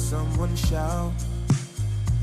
someone shout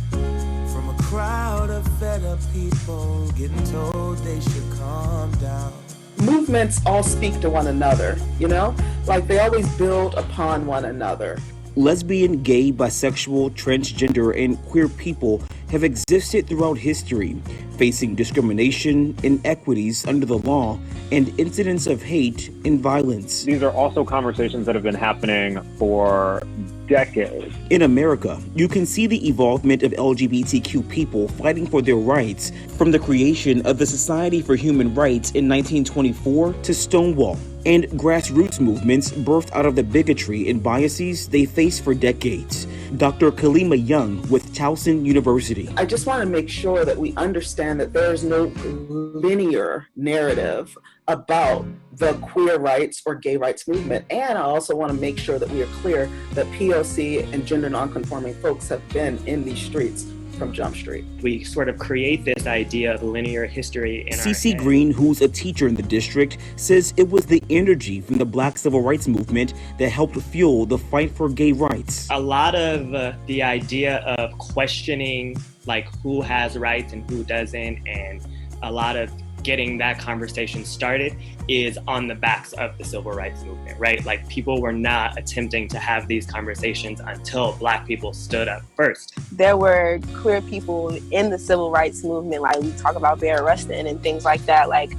from a crowd of fed up people getting told they should calm down. Movements all speak to one another, you know? Like they always build upon one another. Lesbian, gay, bisexual, transgender, and queer people have existed throughout history, facing discrimination, inequities under the law, and incidents of hate and violence. These are also conversations that have been happening for decades. In America, you can see the evolvement of LGBTQ people fighting for their rights, from the creation of the Society for Human Rights in 1924 to Stonewall, and grassroots movements birthed out of the bigotry and biases they faced for decades. Dr. Kalima Young with Towson University. I just want to make sure that we understand that there is no linear narrative about the queer rights or gay rights movement. And I also want to make sure that we are clear that POC and gender nonconforming folks have been in these streets from Jump Street. We sort of create this idea of linear history in our CeCe head. Green, who's a teacher in the district, says it was the energy from the Black civil rights movement that helped fuel the fight for gay rights. A lot of the idea of questioning like who has rights and who doesn't, and a lot of getting that conversation started is on the backs of the civil rights movement, right? Like people were not attempting to have these conversations until Black people stood up first. There were queer people in the civil rights movement, like we talk about Bear Rustin and things like that. Like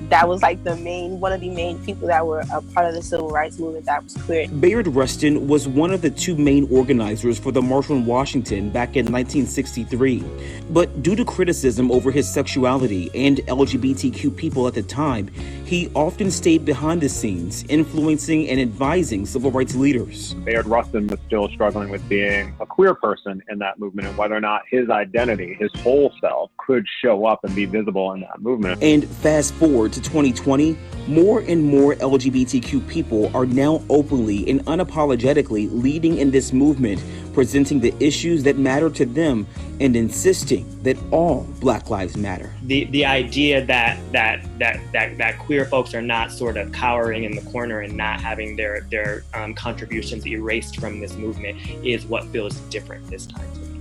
that was like one of the main people that were a part of the civil rights movement that was queer. Bayard Rustin was one of the two main organizers for the March on Washington back in 1963. But due to criticism over his sexuality and LGBTQ people at the time, he often stayed behind the scenes, influencing and advising civil rights leaders. Bayard Rustin was still struggling with being a queer person in that movement and whether or not his identity, his whole self, could show up and be visible in that movement. And fast forward to 2020, more and more LGBTQ people are now openly and unapologetically leading in this movement, presenting the issues that matter to them and insisting that all Black lives matter. The idea that queer folks are not sort of cowering in the corner and not having their contributions erased from this movement is what feels different this time to me.